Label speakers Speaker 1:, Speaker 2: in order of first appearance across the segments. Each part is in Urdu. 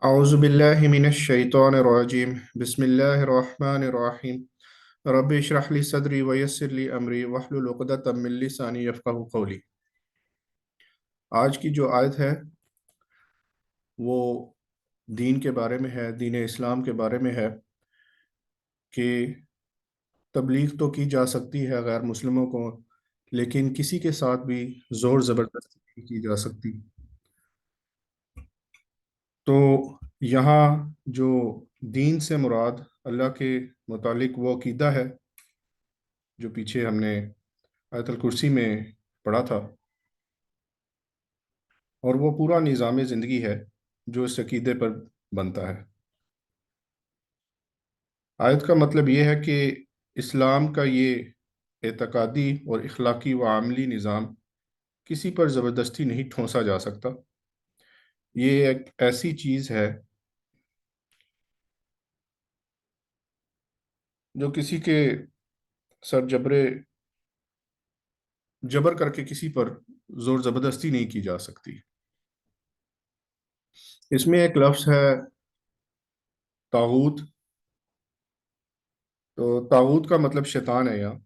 Speaker 1: أعوذ بالله من الشيطان الرجيم بسم الله الرحمن الرحيم رب اشرح لي صدري ويسر لي أمري واحلل عقدة من لساني يفقهوا قولي۔ آج کی جو آیت ہے وہ دین کے بارے میں ہے، دین اسلام کے بارے میں ہے کہ تبلیغ تو کی جا سکتی ہے غیر مسلموں کو، لیکن کسی کے ساتھ بھی زور زبردستی نہیں کی جا سکتی۔ تو یہاں جو دین سے مراد اللہ کے متعلق وہ عقیدہ ہے جو پیچھے ہم نے آیت الکرسی میں پڑھا تھا، اور وہ پورا نظام زندگی ہے جو اس عقیدے پر بنتا ہے۔ آیت کا مطلب یہ ہے کہ اسلام کا یہ اعتقادی اور اخلاقی و عملی نظام کسی پر زبردستی نہیں ٹھونسا جا سکتا۔ یہ ایک ایسی چیز ہے جو کسی کے سر جبر کر کے کسی پر زور زبردستی نہیں کی جا سکتی۔ اس میں ایک لفظ ہے طاغوت۔ تو طاغوت کا مطلب شیطان ہے۔ یہاں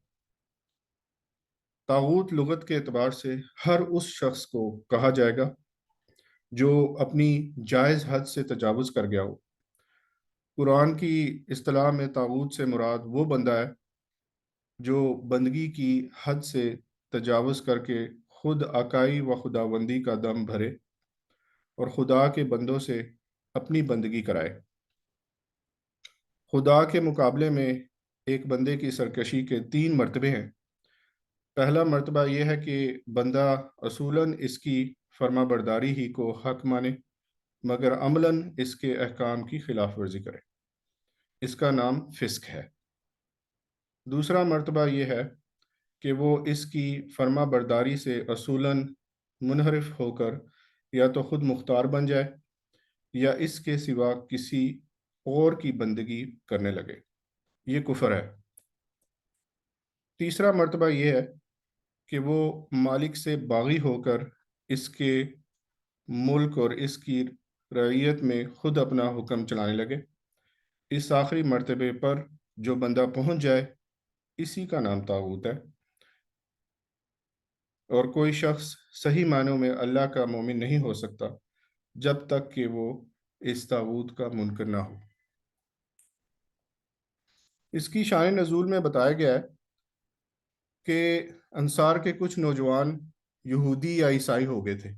Speaker 1: طاغوت لغت کے اعتبار سے ہر اس شخص کو کہا جائے گا جو اپنی جائز حد سے تجاوز کر گیا ہو۔ قرآن کی اصطلاح میں طاغوت سے مراد وہ بندہ ہے جو بندگی کی حد سے تجاوز کر کے خود آقائی و خداوندی کا دم بھرے اور خدا کے بندوں سے اپنی بندگی کرائے۔ خدا کے مقابلے میں ایک بندے کی سرکشی کے 3 مرتبے ہیں۔ پہلا مرتبہ یہ ہے کہ بندہ اصولاً اس کی فرما برداری ہی کو حق مانے مگر عملاً اس کے احکام کی خلاف ورزی کرے، اس کا نام فسق ہے۔ دوسرا مرتبہ یہ ہے کہ وہ اس کی فرما برداری سے اصولاً منحرف ہو کر یا تو خود مختار بن جائے یا اس کے سوا کسی اور کی بندگی کرنے لگے، یہ کفر ہے۔ تیسرا مرتبہ یہ ہے کہ وہ مالک سے باغی ہو کر اس کے ملک اور اس کی رعیت میں خود اپنا حکم چلانے لگے۔ اس آخری مرتبے پر جو بندہ پہنچ جائے اسی کا نام طاغوت ہے، اور کوئی شخص صحیح معنوں میں اللہ کا مومن نہیں ہو سکتا جب تک کہ وہ اس طاغوت کا منکر نہ ہو۔ اس کی شان نزول میں بتایا گیا ہے کہ انصار کے کچھ نوجوان یہودی یا عیسائی ہو گئے تھے۔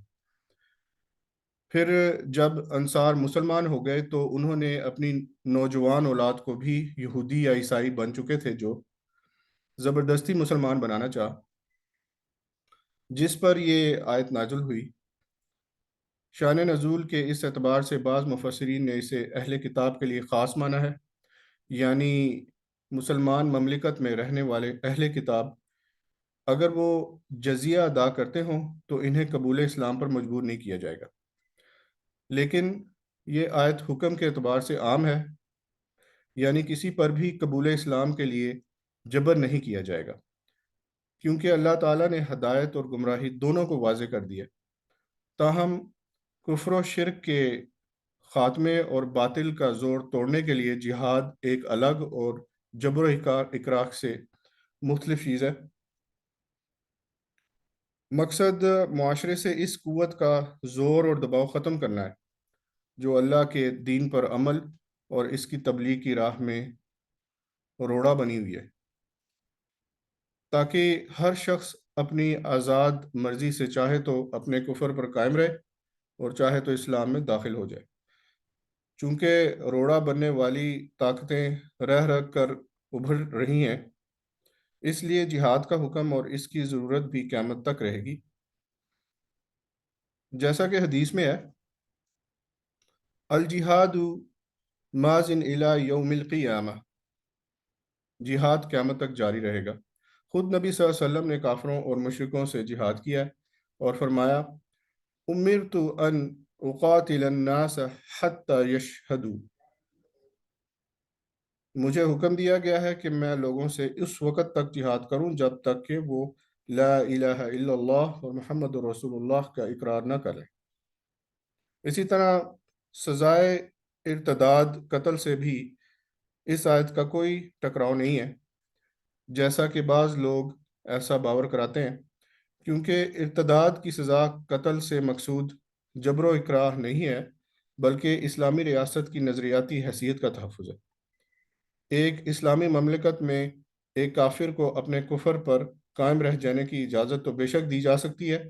Speaker 1: پھر جب انصار مسلمان ہو گئے تو انہوں نے اپنی نوجوان اولاد کو بھی یہودی یا عیسائی بن چکے تھے جو زبردستی مسلمان بنانا چاہا، جس پر یہ آیت نازل ہوئی۔ شان نزول کے اس اعتبار سے بعض مفسرین نے اسے اہل کتاب کے لیے خاص مانا ہے، یعنی مسلمان مملکت میں رہنے والے اہل کتاب اگر وہ جزیہ ادا کرتے ہوں تو انہیں قبول اسلام پر مجبور نہیں کیا جائے گا، لیکن یہ آیت حکم کے اعتبار سے عام ہے، یعنی کسی پر بھی قبول اسلام کے لیے جبر نہیں کیا جائے گا، کیونکہ اللہ تعالیٰ نے ہدایت اور گمراہی دونوں کو واضح کر دیا۔ تاہم کفر و شرک کے خاتمے اور باطل کا زور توڑنے کے لیے جہاد ایک الگ اور جبر و اکراہ سے مختلف چیز ہے۔ مقصد معاشرے سے اس قوت کا زور اور دباؤ ختم کرنا ہے جو اللہ کے دین پر عمل اور اس کی تبلیغ کی راہ میں روڑا بنی ہوئی ہے، تاکہ ہر شخص اپنی آزاد مرضی سے چاہے تو اپنے کفر پر قائم رہے اور چاہے تو اسلام میں داخل ہو جائے۔ چونکہ روڑا بننے والی طاقتیں رہ رہ کر ابھر رہی ہیں، اس لیے جہاد کا حکم اور اس کی ضرورت بھی قیامت تک رہے گی۔ جیسا کہ حدیث میں ہے، الجہاد ماضٍ الی یوم القیامہ، جہاد قیامت تک جاری رہے گا۔ خود نبی صلی اللہ علیہ وسلم نے کافروں اور مشرکوں سے جہاد کیا ہے اور فرمایا، امرت ان اقاتل الناس حتی یشہدوا، مجھے حکم دیا گیا ہے کہ میں لوگوں سے اس وقت تک جہاد کروں جب تک کہ وہ لا الہ الا اللہ اور محمد رسول اللہ کا اقرار نہ کریں۔ اسی طرح سزائے ارتداد قتل سے بھی اس آیت کا کوئی ٹکراؤ نہیں ہے، جیسا کہ بعض لوگ ایسا باور کراتے ہیں، کیونکہ ارتداد کی سزا قتل سے مقصود جبر و اکراہ نہیں ہے، بلکہ اسلامی ریاست کی نظریاتی حیثیت کا تحفظ ہے۔ ایک اسلامی مملکت میں ایک کافر کو اپنے کفر پر قائم رہ جانے کی اجازت تو بے شک دی جا سکتی ہے،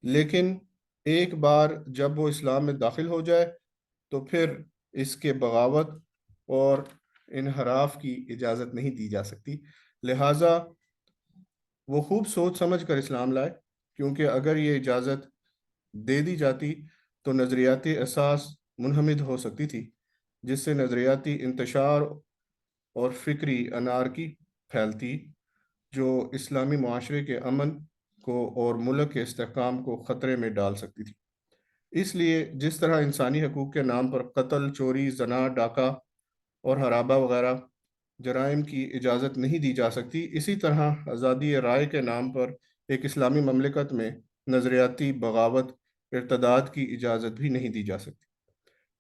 Speaker 1: لیکن ایک بار جب وہ اسلام میں داخل ہو جائے تو پھر اس کے بغاوت اور انحراف کی اجازت نہیں دی جا سکتی۔ لہٰذا وہ خوب سوچ سمجھ کر اسلام لائے، کیونکہ اگر یہ اجازت دے دی جاتی تو نظریاتی اساس منہمد ہو سکتی تھی، جس سے نظریاتی انتشار اور فکری انارکی پھیلتی، جو اسلامی معاشرے کے امن کو اور ملک کے استحکام کو خطرے میں ڈال سکتی تھی۔ اس لیے جس طرح انسانی حقوق کے نام پر قتل، چوری، زنا، ڈاکہ اور حرابہ وغیرہ جرائم کی اجازت نہیں دی جا سکتی، اسی طرح آزادی رائے کے نام پر ایک اسلامی مملکت میں نظریاتی بغاوت، ارتداد کی اجازت بھی نہیں دی جا سکتی۔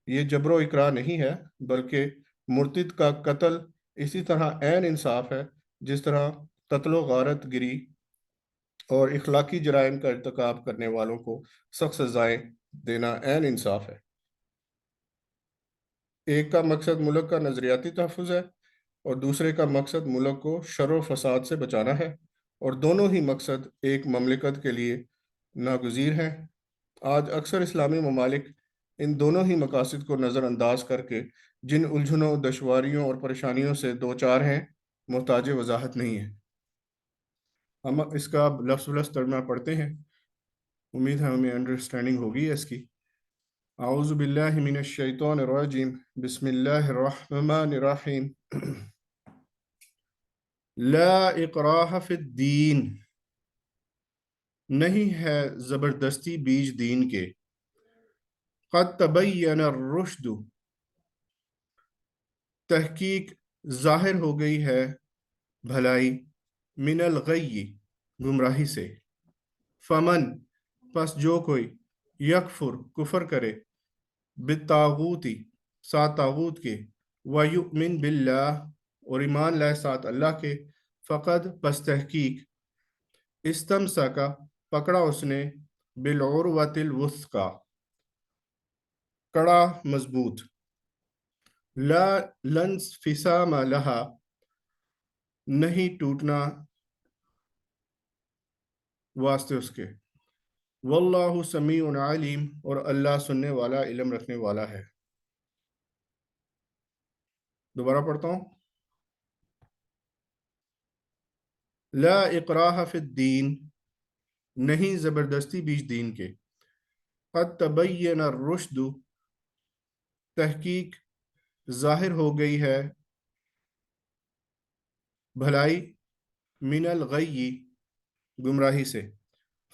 Speaker 1: یہ جبر و اکراه نہیں ہے، بلکہ مرتد کا قتل اسی طرح عین انصاف ہے جس طرح قتل و غارت گری اور اخلاقی جرائم کا ارتکاب کرنے والوں کو سخت سزائیں دینا عین انصاف ہے۔ ایک کا مقصد ملک کا نظریاتی تحفظ ہے اور دوسرے کا مقصد ملک کو شر و فساد سے بچانا ہے، اور دونوں ہی مقصد ایک مملکت کے لیے ناگزیر ہیں۔ آج اکثر اسلامی ممالک ان دونوں ہی مقاصد کو نظر انداز کر کے جن الجھنوں، دشواریوں اور پریشانیوں سے دوچار ہیں، محتاج وضاحت نہیں ہے۔ ہم اس کا لفظ لفظ ترجمہ پڑھتے ہیں، امید ہے ہمیں انڈرسٹینڈنگ ہوگی اس کی۔ اعوذ باللہ من الشیطان الرجیم، بسم اللہ الرحمن الرحیم۔ لا اکراہ فی الدین، نہیں ہے زبردستی بیچ دین کے۔ قد تبین الرشد، تحقیق ظاہر ہو گئی ہے بھلائی، من الغی، گمراہی سے۔ فمن، پس جو کوئی، یکفر، کفر کرے، بالطاغوتی، ساتھ طاغوت کے، ویؤمن باللہ، اور ایمان لائے ساتھ اللہ کے، فقد، پس تحقیق، استمسکا، پکڑا اس نے، بالعروۃ الوثقی، کڑا مضبوط، لا لانفصام لہا، نہیں ٹوٹنا واسطے اس کے، واللہ سمیع علیم، اور اللہ سننے والا، علم رکھنے والا ہے۔ دوبارہ پڑھتا ہوں۔ لا اکراہ فی الدین، نہیں زبردستی بیچ دین کے۔ قد تبین الرشد، تحقیق ظاہر ہو گئی ہے بھلائی، من الغی، گمراہی سے۔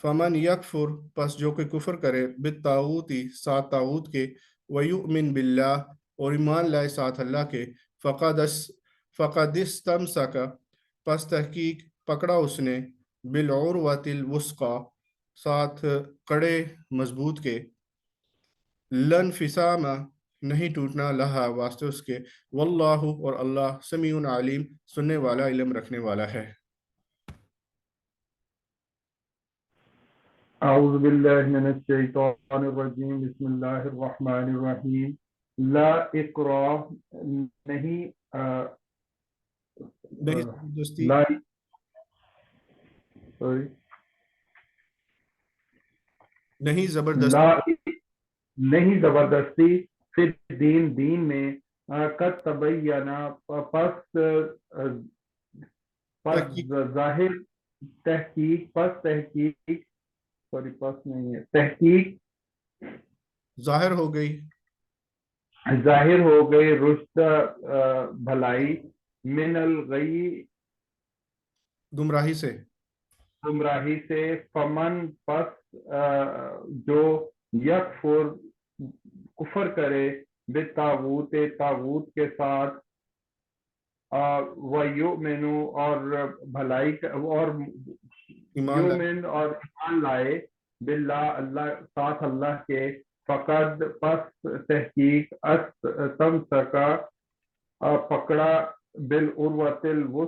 Speaker 1: فمن یکفر، پس جو کہ کفر کرے، بالطاغوتی، ساتھ طاغوت کے، ویؤمن باللہ، اور ایمان لائے ساتھ اللہ کے، فقد استمسک، پس تحقیق پکڑا اس نے، بالعروۃ الوثقی، ساتھ کڑے مضبوط کے، لانفصام، نہیں ٹوٹنا، لہا، واسطے اس کے، واللہ، اور اللہ، سمیع علیم، سننے والا، علم رکھنے والا ہے۔
Speaker 2: اعوذ باللہ من الشیطان الرجیم، بسم اللہ الرحمن الرحیم۔ لا اکراہ، نہیں
Speaker 1: نہیں زبردستی،
Speaker 2: لا sorry،
Speaker 1: نہیں زبردستی،
Speaker 2: لا نہیں زبردستی، فی دین، دین میں، قد تبینا، پس
Speaker 1: تحقیق
Speaker 2: ظاہر، تحقیق، پس تحقیق، سوری پس نہیں ہے، تحقیق
Speaker 1: ظاہر ہو گئی،
Speaker 2: ظاہر ہو گئی، رشد، بھلائی، من الغی،
Speaker 1: گمراہی سے۔
Speaker 2: گمراہی سے۔ فمن، پس جو یکفر، کفر کرے، بالطاغوت، طاغوت کے ساتھ، ویؤمن، اور بھلائی، اور
Speaker 1: ایمان لائے،
Speaker 2: یؤمن، اور ایمان لائے، باللہ، اللہ، ساتھ اللہ کے، فقد پس تحقیق تم سکا پکڑا بالعروۃ الوثقی